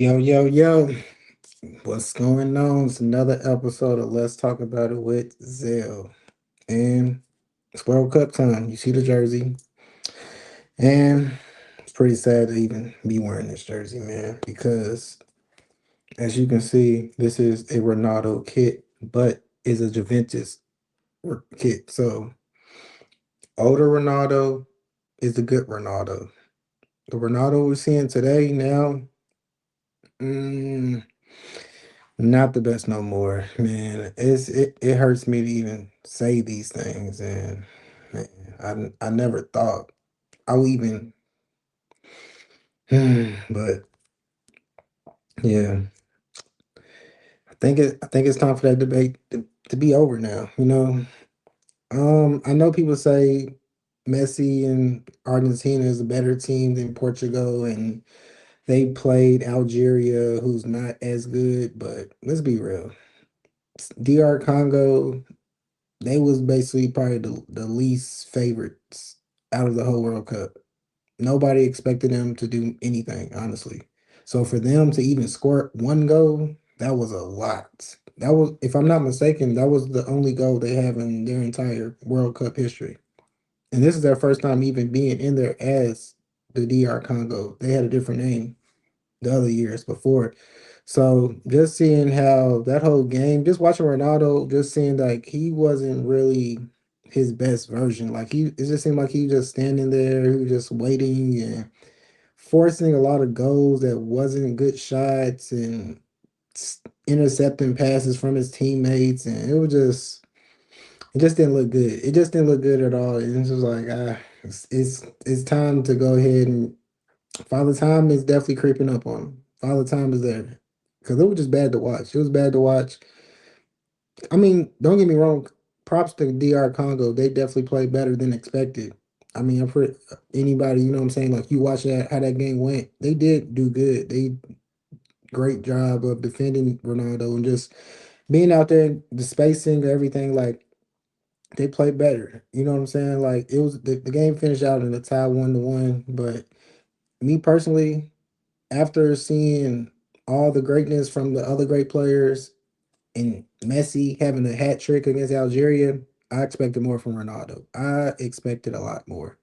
Yo, yo, yo. What's going on? It's another episode of Let's Talk About It with Zell. And it's World Cup time. You see the jersey. And it's pretty sad to even be wearing this jersey, man, because as you can see, this is a Ronaldo kit, but is a Juventus kit. So older Ronaldo is the good Ronaldo. The Ronaldo we're seeing today now, mm, not the best no more, man. It hurts me to even say these things, and man, I never thought I would even. But yeah, I think it's time for that debate to be over now. I know people say Messi and Argentina is a better team than Portugal, and they played Algeria, who's not as good. But let's be real, DR Congo. They was basically probably the least favorites out of the whole World Cup. Nobody expected them to do anything, honestly. So for them to even score one goal, that was a lot. That was, if I'm not mistaken, that was the only goal they have in their entire World Cup history. And this is their first time even being in there as the DR Congo. They had a different name the other years before. So just seeing how that whole game, just watching Ronaldo, just seeing like he wasn't really his best version. Like it just seemed like he was just standing there, he was just waiting and forcing a lot of goals that wasn't good shots and intercepting passes from his teammates, and it just didn't look good. It just didn't look good at all. And it's just like it's time to go ahead and Father Time is definitely creeping up on him. Father Time is there. Because it was just bad to watch. It was bad to watch. I mean, don't get me wrong. Props to DR Congo. They definitely played better than expected. I mean, I'm pretty anybody, you know what I'm saying? Like you watch that how that game went. They did do good. They great job of defending Ronaldo and just being out there, the spacing, everything, like they played better. You know what I'm saying? Like it was the game finished out in a tie 1-1. But me personally, after seeing all the greatness from the other great players and Messi having a hat trick against Algeria, I expected more from Ronaldo. I expected a lot more.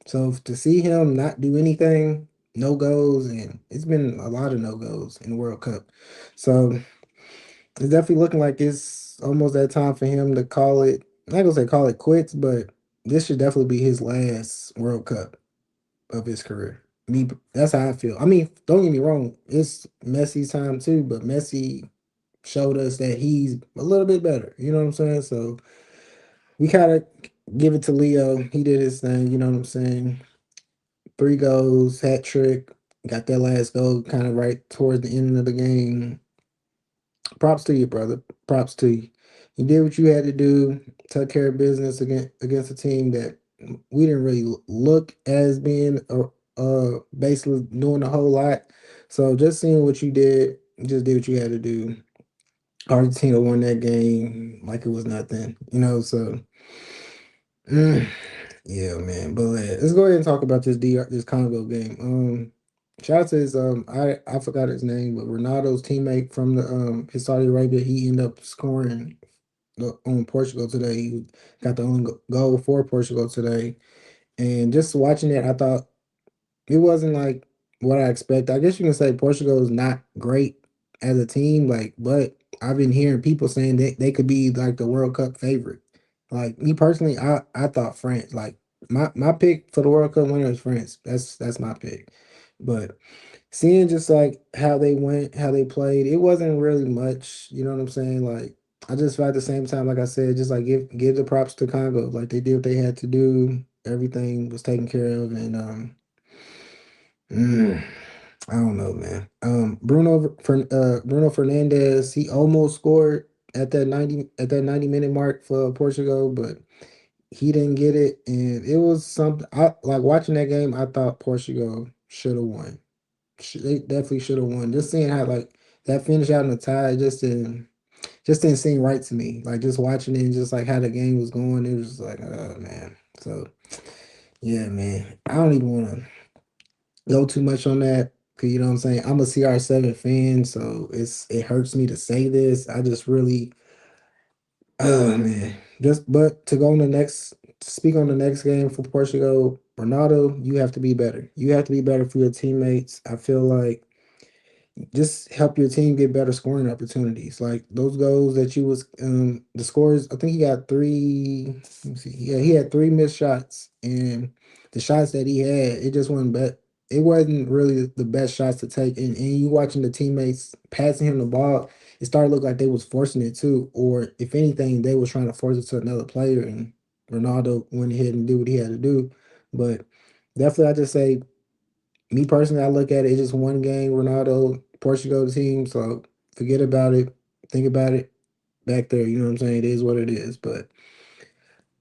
So to see him not do anything, no goals, and it's been a lot of no goals in the World Cup. So it's definitely looking like it's almost that time for him to call it. I'm not gonna say call it quits, but this should definitely be his last World Cup of his career. That's how I feel. I mean, don't get me wrong, it's Messi's time too, but Messi showed us that he's a little bit better. You know what I'm saying? So we kind of give it to Leo. He did his thing. You know what I'm saying? Three goals, hat trick. Got that last goal kind of right towards the end of the game. Props to you, brother. Props to you. You did what you had to do. Took care of business against a team that we didn't really look as being basically doing a whole lot. So just seeing what you just did what you had to do. Argentina won that game like it was nothing, So mm, yeah, man. But let's go ahead and talk about this Congo game. Shout out to his I forgot his name, but Ronaldo's teammate from the his Saudi Arabia. He ended up scoring on Portugal today. He got the only goal for Portugal today. And just watching it, I thought it wasn't like what I expect. I guess you can say Portugal is not great as a team, like, but I've been hearing people saying that they could be like the World Cup favorite. Like me personally, I thought France. Like my pick for the World Cup winner is France. That's my pick. But seeing just like how they went, how they played, it wasn't really much. You know what I'm saying? Like I just felt at the same time, like I said, just like give the props to Congo. Like they did what they had to do. Everything was taken care of, and Mm, I don't know, man. Bruno Fernandez, he almost scored at that 90-minute mark for Portugal, but he didn't get it. And it was something I like watching that game, I thought Portugal should have won. They definitely should have won. Just seeing how like that finish out in the tie just didn't seem right to me. Like just watching it and just like how the game was going, it was just like, oh man. So yeah, man. I don't even want to go too much on that. 'Cause you know what I'm saying? I'm a CR7 fan, so it hurts me to say this. I just really, oh man. Just but to go on the next to speak on the next game for Portugal, Ronaldo, you have to be better. You have to be better for your teammates. I feel like just help your team get better scoring opportunities. Like those goals that you was the scores, I think he got three, let me see. Yeah, he had three missed shots and the shots that he had, it just wasn't bet it wasn't really the best shots to take. And you watching the teammates passing him the ball, it started to look like they was forcing it too. Or if anything, they was trying to force it to another player and Ronaldo went ahead and did what he had to do. But definitely I just say me personally, I look at it, it's just one game, Ronaldo, Portugal team, so forget about it. Think about it back there, you know what I'm saying? It is what it is. But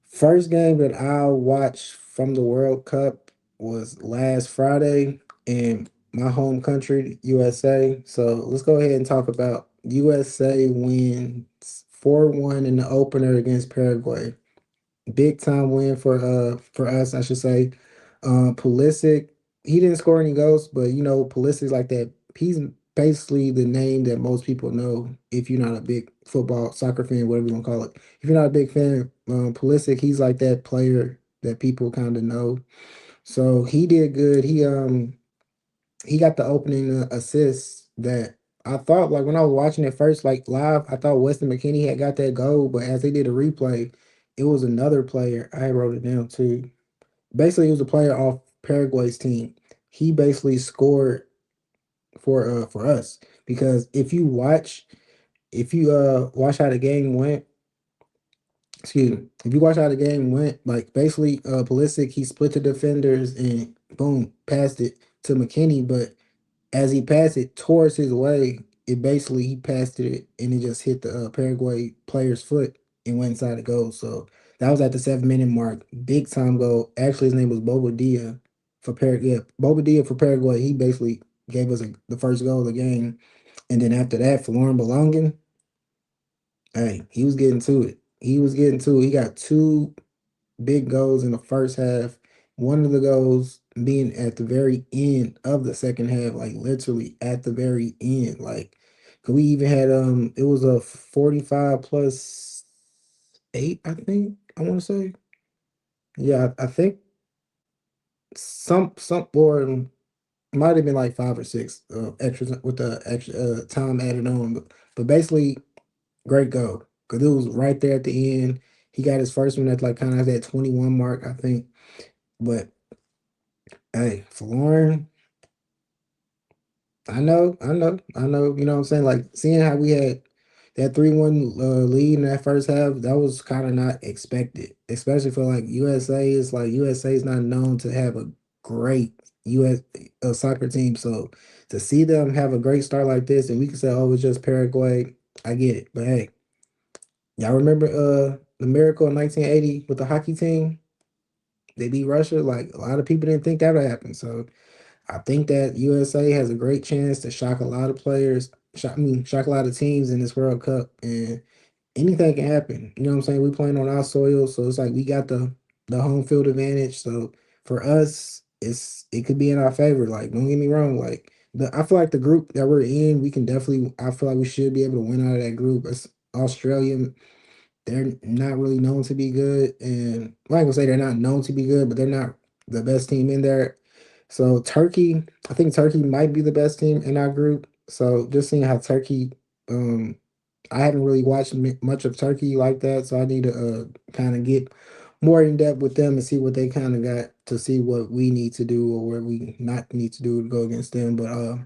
first game that I watched from the World Cup was last Friday in my home country, USA. So let's go ahead and talk about USA wins 4-1 in the opener against Paraguay. Big time win for us, I should say. Pulisic, he didn't score any goals, but you know, Pulisic's like that. He's basically the name that most people know if you're not a big football, soccer fan, whatever you want to call it. If you're not a big fan, Pulisic, he's like that player that people kind of know. So he did good. He got the opening assist that I thought like when I was watching it first, like live, I thought Weston McKennie had got that goal, but as they did a replay, it was another player. I wrote it down too. Basically, it was a player off Paraguay's team. He basically scored for us because if you watch how the game went, excuse me, if you watch how the game went, like basically Pulisic, he split the defenders and boom, passed it to McKinney, but as he passed it towards his way, it basically he passed it and it just hit the Paraguay player's foot and went inside the goal. So that was at the 7 minute mark. Big time goal. Actually, his name was Bobadilla for Paraguay. Yeah, Bobadilla for Paraguay. He basically gave us the first goal of the game. And then after that, for Lauren Balogun, hey, he was getting to it. He was getting to it. He got two big goals in the first half. One of the goals being at the very end of the second half, like literally at the very end. Like, 'cause we even had it was a 45 plus 8, I think. I want to say. Yeah, I think some or might have been like 5 or 6 extras with the extra time added on. But basically great goal. Cause it was right there at the end. He got his first one at like kind of that 21 mark, I think. But hey, for Lauren, I know, you know what I'm saying? Like seeing how we had that 3-1 lead in that first half, that was kind of not expected, especially for like USA. It's like USA is not known to have a great US soccer team. So to see them have a great start like this, and we can say, oh, it's just Paraguay, I get it. But hey, y'all remember the miracle in 1980 with the hockey team? They beat Russia. Like a lot of people didn't think that would happen. So I think that USA has a great chance to shock a lot of players, shock a lot of teams in this World Cup, and anything can happen. You know what I'm saying? We playing on our soil, so it's like we got the home field advantage. So for us, it could be in our favor. Like, don't get me wrong. Like I feel like the group that we're in, we can definitely. I feel like we should be able to win out of that group. It's Australia. They're not really known to be good, and I'm not gonna say they're not known to be good, but they're not the best team in there. So Turkey, I think Turkey might be the best team in our group. So just seeing how Turkey, um, I haven't really watched much of Turkey like that, so I need to kind of get more in depth with them and see what they kind of got to see what we need to do or what we not need to do to go against them. But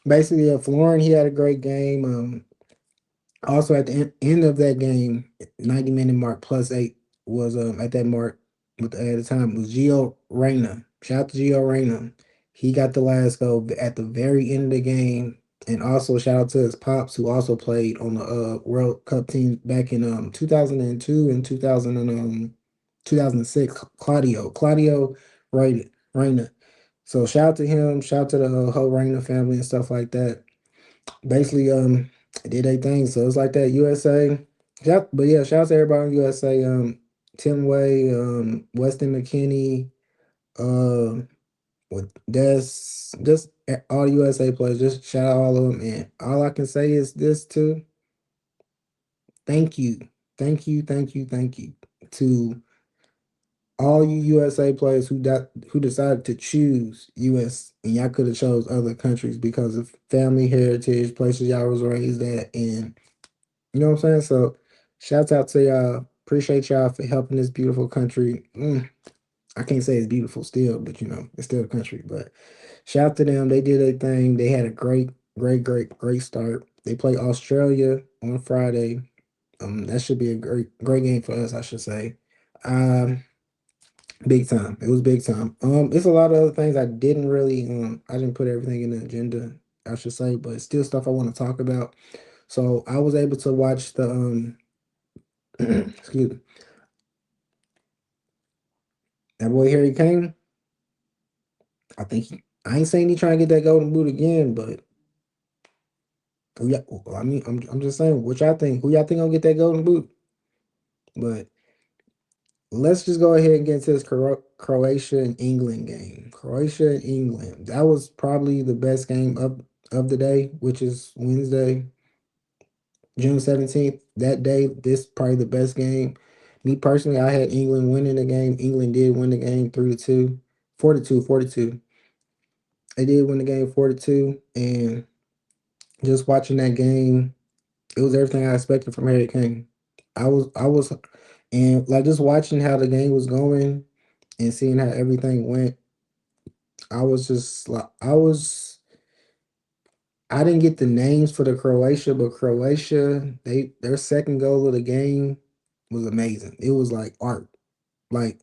basically, Florin, he had a great game. Also, at the end of that game, 90 minute mark plus 8 was at that mark with at the time was Gio Reyna. Shout out to Gio Reyna. He got the last goal at the very end of the game. And also shout out to his pops who also played on the World Cup team back in 2002 and 2006. Claudio Reyna. So shout out to him, shout out to the whole Reyna family and stuff like that. Basically did they thing. So it's like that USA. But yeah, shout out to everybody in USA. Tim Way, Weston McKinney, with Des, just all the USA players. Just shout out all of them. And all I can say is this too. Thank you, thank you to all you USA players who decided to choose US, and y'all could have chose other countries because of family heritage, places y'all was raised at, and you know what I'm saying. So, shouts out to y'all. Appreciate y'all for helping this beautiful country. I can't say it's beautiful still, but you know it's still a country. But shout out to them. They did their thing. They had a great start. They play Australia on Friday. That should be a great game for us, I should say. Um, Big time. It was big time. It's a lot of other things I didn't put everything in the agenda, I should say, but it's still stuff I want to talk about. So I was able to watch the excuse me, that boy Harry Kane. I ain't saying he trying to get that golden boot again, but well, I mean, I'm just saying, what y'all think? Who y'all think gonna get that golden boot? But let's just go ahead and get into this Croatia and England game. Croatia and England. That was probably the best game of the day, which is Wednesday, June 17th. That day, this probably the best game. Me personally, I had England winning the game. England did win the game 3-2, 4-2, 4-2. They did win the game 4-2. And just watching that game, it was everything I expected from Harry Kane. I was and like just watching how the game was going and seeing how everything went, I was just like I didn't get the names for the Croatia, but Croatia, their second goal of the game was amazing. It was like art. Like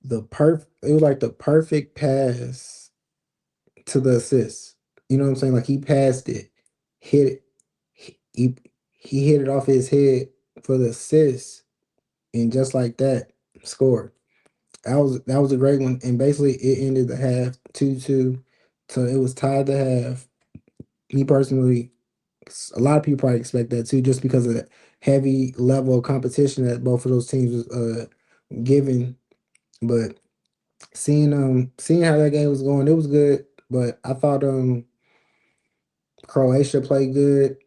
it was like the perfect pass to the assist. You know what I'm saying? Like he passed it, hit it, he he hit it off his head for the assist, and just like that, scored. That was a great one. And basically it ended the half 2-2. So it was tied to half. Me personally, a lot of people probably expect that too, just because of the heavy level of competition that both of those teams was giving. But seeing how that game was going, it was good. But I thought Croatia played good.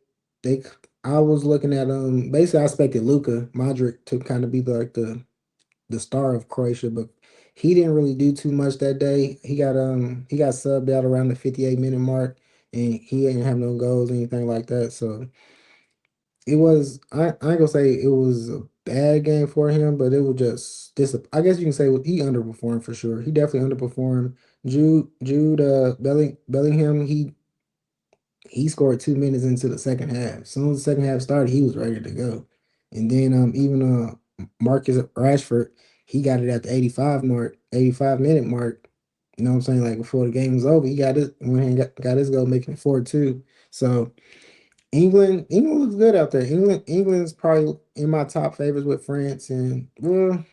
They I was looking at basically I expected Luka Modric to kind of be the star of Croatia, but he didn't really do too much that day. He got subbed out around the 58-minute mark, and he didn't have no goals or anything like that. So it was I ain't gonna say it was a bad game for him, but it was just I guess you can say he underperformed for sure. He definitely underperformed. Jude Bellingham, he scored 2 minutes into the second half. As soon as the second half started, he was ready to go. And then even Marcus Rashford, he got it at the 85-minute mark. You know what I'm saying? Like before the game was over, he got it when he got his goal, making it 4-2. So England looks good out there. England's probably in my top favorites with France, and well,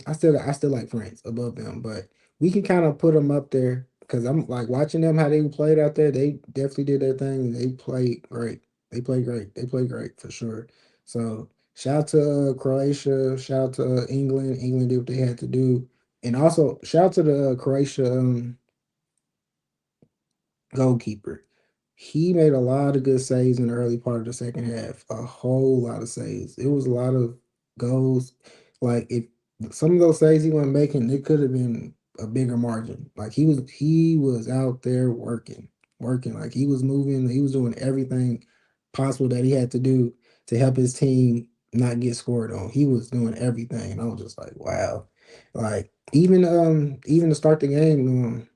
I still like France above them, but we can kind of put them up there because I'm like watching them how they played out there. They definitely did their thing. They played great. They played great. They played great for sure. So shout out to Croatia. Shout out to England. England did what they had to do, and also shout out to the Croatia goalkeeper. He made a lot of good saves in the early part of the second half. A whole lot of saves. It was a lot of goals. Like if some of those saves he wasn't making, it could have been a bigger margin. Like he was out there working. Like he was moving. He was doing everything possible that he had to do to help his team not get scored on. He was doing everything, and I was just like, wow. Like even to start the game.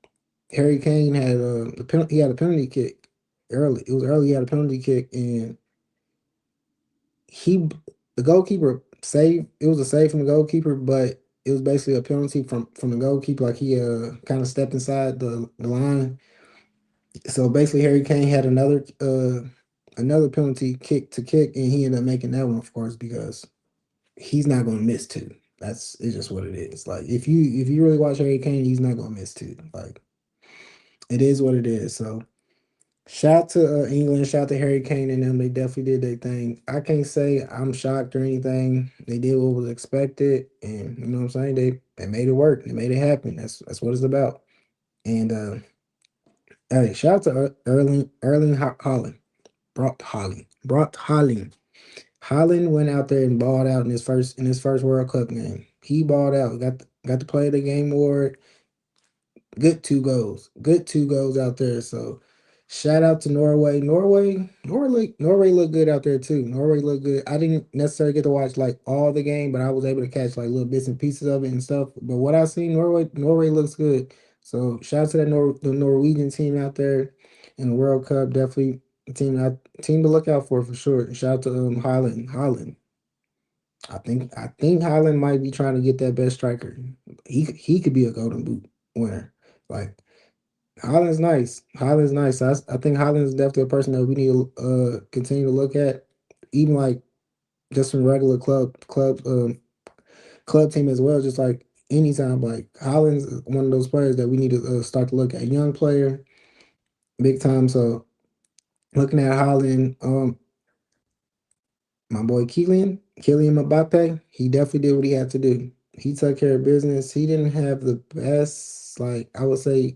Harry Kane had the penalty. He had a penalty kick early. It was early. He had a penalty kick, and he the goalkeeper saved. It was a save from the goalkeeper, but it was basically a penalty from the goalkeeper. Like he kind of stepped inside the line. So basically, Harry Kane had another penalty kick to kick, and he ended up making that one, of course, because he's not going to miss two. It's just what it is. Like if you really watch Harry Kane, he's not going to miss two. Like it is what it is. So. Shout out to England, shout out to Harry Kane and them. They definitely did their thing. I can't say I'm shocked or anything. They did what was expected, and you know what I'm saying. They made it work. They made it happen. That's what it's about. And Hey, shout out to Erling Haaland. Brought Haaland. Haaland went out there and balled out in his first World Cup game. He balled out. Got to play the game award. Good two goals. Good two goals out there. So shout out to Norway. Norway looked good out there too. Norway looked good. I didn't necessarily get to watch like all the game, but I was able to catch like little bits and pieces of it and stuff. But what I seen, Norway looks good. So shout out to the Norwegian team out there in the World Cup. Definitely a team to look out for sure. Shout out to Holland. Holland. I think Haaland might be trying to get that best striker. He could be a Golden Boot winner. Like Haaland's nice. Haaland's nice. I think Haaland's definitely a person that we need to continue to look at. Even like just some regular club team as well. Just like anytime, like Haaland's one of those players that we need to start to look at. Young player, big time. So looking at Haaland, my boy Kylian Mbappe, he definitely did what he had to do. He took care of business. He didn't have the best, like I would say,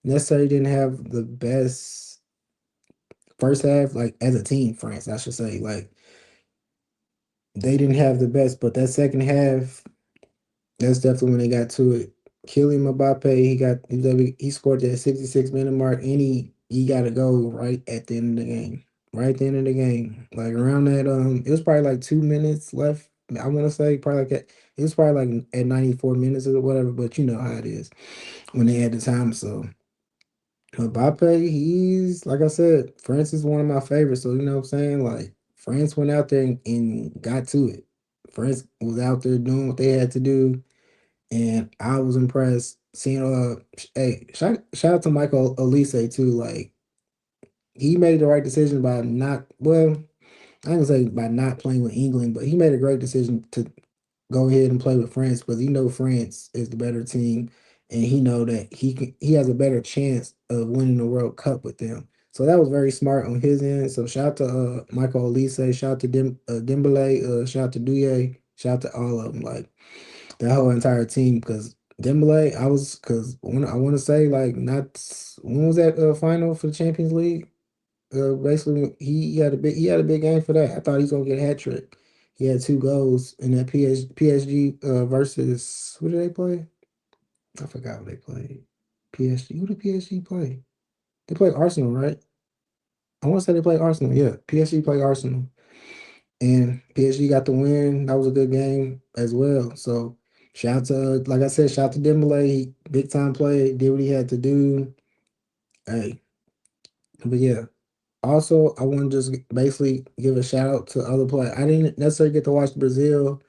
necessarily didn't have the best first half, like as a team, France, I should say. Like they didn't have the best, but that second half, that's definitely when they got to it. Kylian Mbappe, he scored that 66-minute mark, and he got to go right at the end of the game. Right at the end of the game. Like around that, it was probably like 2 minutes left. I want to say probably like it was probably like at 94 minutes or whatever, but you know how it is when they had the time. So Mbappe, he's like I said, France is one of my favorites. So you know what I'm saying? Like France went out there and got to it. France was out there doing what they had to do, and I was impressed seeing hey, shout out to Michael Elise too. Like he made the right decision by not I ain't gonna say by not playing with England, but he made a great decision to go ahead and play with France because he know France is the better team, and he know that he has a better chance of winning the World Cup with them. So that was very smart on his end. So shout out to Michael Olise, shout out to Dembele, shout out to Douye, shout out to all of them, like that whole entire team. Because Dembele, because when I want to say like not when was that final for the Champions League? Basically, he had a big game for that. I thought he was gonna get a hat trick. He had two goals in that PSG versus who did they play? I forgot what they played. PSG. Who did PSG play? They played Arsenal, right? I want to say they played Arsenal. Yeah, PSG played Arsenal, and PSG got the win. That was a good game as well. So shout out to like I said, shout out to Dembele. Big time play. Did what he had to do. Hey, but yeah. Also, I want to just basically give a shout out to other players. I didn't necessarily get to watch Brazil.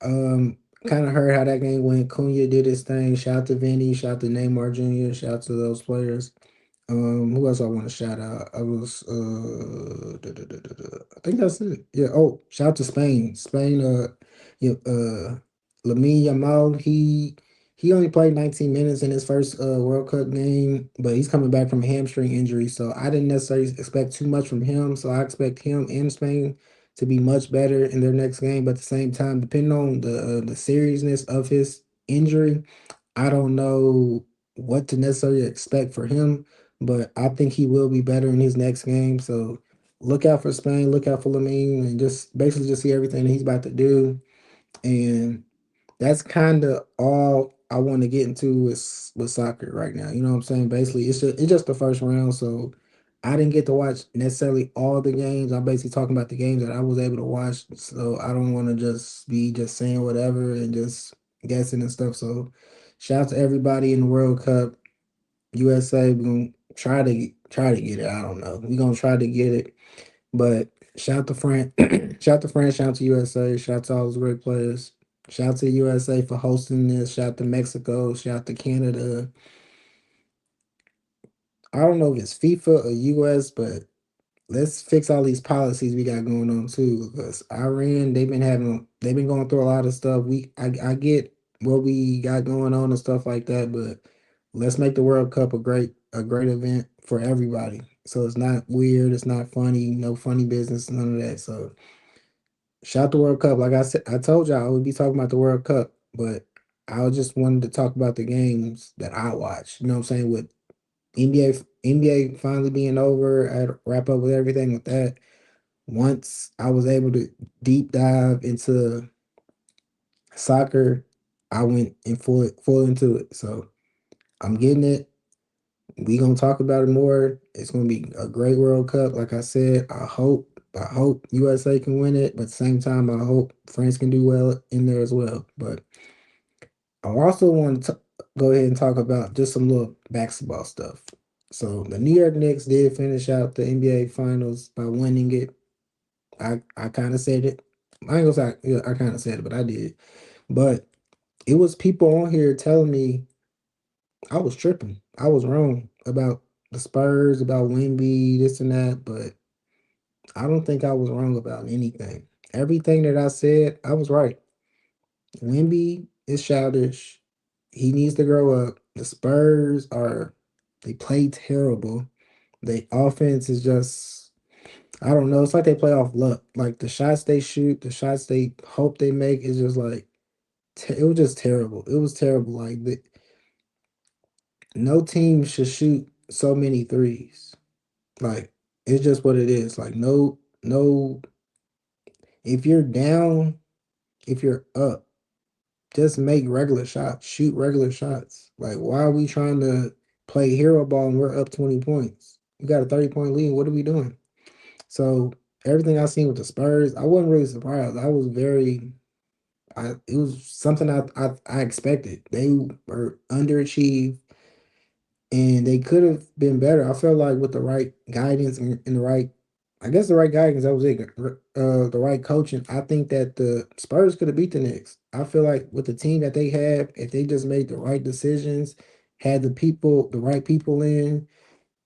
Um, Kind of heard how that game went. Cunha did his thing. Shout out to Vinny. Shout out to Neymar Jr. Shout out to those players. Who else I want to shout out? I think that's it. Yeah. Oh, shout out to Spain. Spain. Yeah. Lamine Yamal. He only played 19 minutes in his first World Cup game, but he's coming back from a hamstring injury, so I didn't necessarily expect too much from him. So I expect him and Spain to be much better in their next game. But at the same time, depending on the seriousness of his injury, I don't know what to necessarily expect for him, but I think he will be better in his next game. So look out for Spain, look out for Lamine, and just basically just see everything that he's about to do. And that's kind of all I want to get into with soccer right now. You know what I'm saying? Basically, it's just the first round, so I didn't get to watch necessarily all the games. I'm basically talking about the games that I was able to watch. So I don't want to just be just saying whatever and just guessing and stuff. So shout out to everybody in the World Cup, USA. We're gonna try to get it. I don't know. We're gonna try to get it. But shout out to France, shout out to France, shout out to USA, shout out to all those great players. Shout out to USA for hosting this. Shout out to Mexico. Shout out to Canada. I don't know if it's FIFA or US, but let's fix all these policies we got going on too. Because Iran, they've been going through a lot of stuff. I get what we got going on and stuff like that, but let's make the World Cup a great event for everybody. So it's not weird, it's not funny, no funny business, none of that. So shout out the World Cup. Like I said, I told y'all I would be talking about the World Cup, but I just wanted to talk about the games that I watch. You know what I'm saying? With NBA NBA finally being over, I wrap up with everything with that. Once I was able to deep dive into soccer, I went in full into it. So I'm getting it. We gonna talk about it more. It's gonna be a great World Cup. Like I said, I hope USA can win it, but at the same time, I hope France can do well in there as well. But I also want to go ahead and talk about just some little basketball stuff. So the New York Knicks did finish out the NBA Finals by winning it. I kind of said it. I ain't gonna say yeah, I kind of said it, but I did. But it was people on here telling me I was tripping. I was wrong about the Spurs, about Wemby, this and that, but I don't think I was wrong about anything. Everything that I said, I was right. Wemby is childish. He needs to grow up. The Spurs are they play terrible. The offense is just I don't know. It's like they play off luck. Like the shots they shoot, the shots they hope they make is just like it was just terrible. It was terrible. Like no team should shoot so many threes. Like it's just what it is. Like no if you're down, if you're up, just make regular shots, shoot regular shots. Like why are we trying to play hero ball and we're up 20 points? We got a 30-point lead. What are we doing? So everything I seen with the Spurs, I wasn't really surprised. I was very it was something I expected. They were underachieved and they could have been better. I felt like with the right guidance and the right, I guess the right guidance, that was it. The right coaching. I think that the Spurs could have beat the Knicks. I feel like with the team that they have, if they just made the right decisions, had the right people in,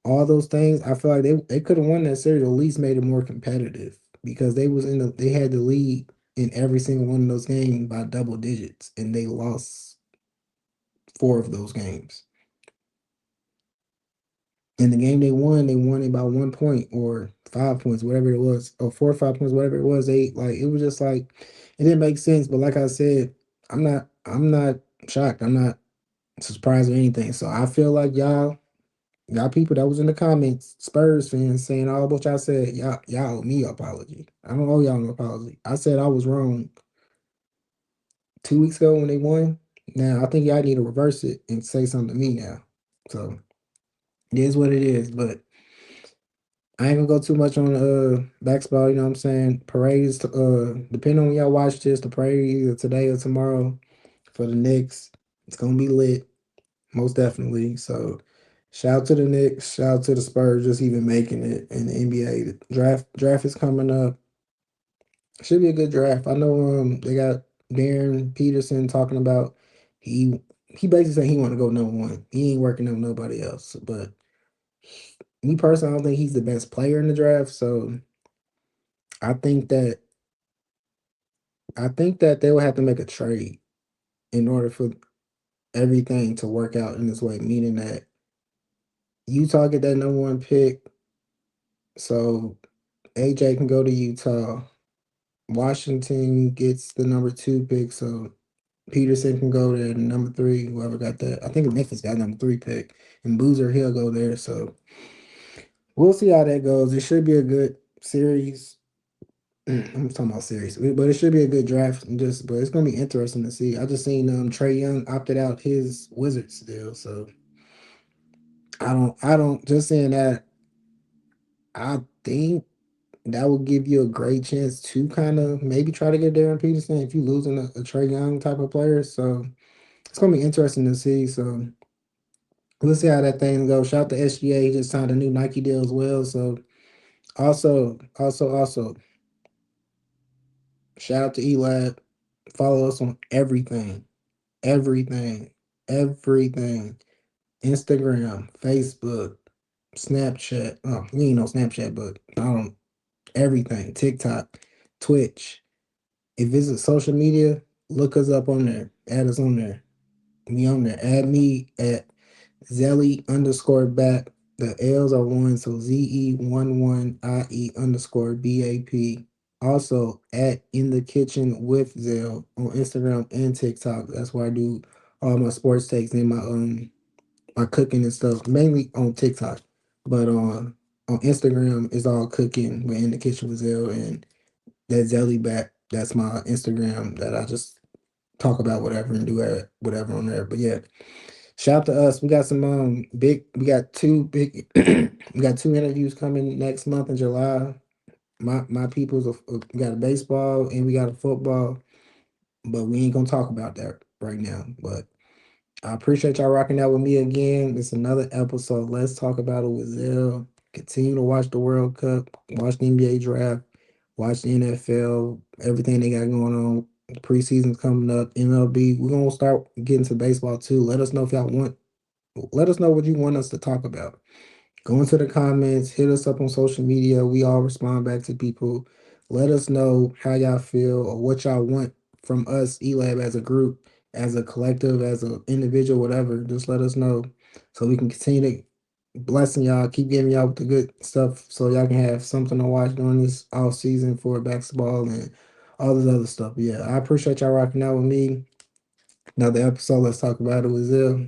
all those things, I feel like they could have won that series. Or at least made it more competitive because they had the lead in every single one of those games by double digits, and they lost four of those games. In the game they won it by 1 point or 5 points, whatever it was, or 4 or 5 points, whatever it was. They like it was just like it didn't make sense. But like I said, I'm not shocked. I'm not surprised or anything. So I feel like y'all people that was in the comments, Spurs fans saying all what y'all said, y'all owe me an apology. I don't owe y'all an apology. I said I was wrong 2 weeks ago when they won. Now I think y'all need to reverse it and say something to me now. So it is what it is. But I ain't gonna go too much on basketball, you know what I'm saying? Parades, depending on when y'all watch this, the parade either today or tomorrow for the Knicks. It's gonna be lit, most definitely. So shout out to the Knicks, shout out to the Spurs just even making it in the NBA. The draft is coming up. Should be a good draft. I know they got Darren Peterson talking about he basically said he want to go #1. He ain't working on nobody else. But me personally, I don't think he's the best player in the draft. So I think that I think that they will have to make a trade in order for everything to work out in this way, meaning that Utah get that #1 pick, so AJ can go to Utah. Washington gets the #2 pick, so Peterson can go there. #3, whoever got that. I think Memphis got #3 pick, and Boozer he'll go there. So we'll see how that goes. It should be a good series. I'm talking about series, but it should be a good draft. But it's gonna be interesting to see. I just seen Trey Young opted out his Wizards deal, so I don't just saying that. I think that will give you a great chance to kind of maybe try to get Darren Peterson if you losing a Trey Young type of player. So it's gonna be interesting to see. So we'll see how that thing goes. Shout out to SGA, he just signed a new Nike deal as well. So also shout out to Elab. Follow us on everything, everything. Instagram, Facebook, Snapchat. Oh, you ain't no Snapchat, but everything. TikTok, Twitch. If it's a social media, look us up on there. Add us on there. Me on there. Add me at Zelly_back. The L's are one, so ZE11IE_BAP. Also at In the Kitchen with Zell on Instagram and TikTok. That's where I do all my sports takes and my cooking and stuff, mainly on TikTok. But on Instagram, it's all cooking. We're in the kitchen with Zell and that Zelly back. That's my Instagram that I just talk about whatever and do whatever on there. But yeah, shout out to us. We got some big. We got two big. We got two interviews coming next month in July. My people's we got a baseball and we got a football, but we ain't gonna talk about that right now. But I appreciate y'all rocking out with me again. It's another episode. Let's talk about it with Zell. Continue to watch the World Cup, watch the NBA draft, watch the NFL, everything they got going on. The preseason's coming up, MLB. We're gonna start getting to baseball too. Let us know if y'all want. Let us know what you want us to talk about. Go into the comments, hit us up on social media. We all respond back to people. Let us know how y'all feel or what y'all want from us, Elab, as a group, as a collective, as an individual, whatever. Just let us know so we can continue to blessing y'all, keep giving y'all the good stuff so y'all can have something to watch during this off season for basketball and all this other stuff. But yeah, I appreciate y'all rocking out with me. Another episode. Let's talk about it with Zell.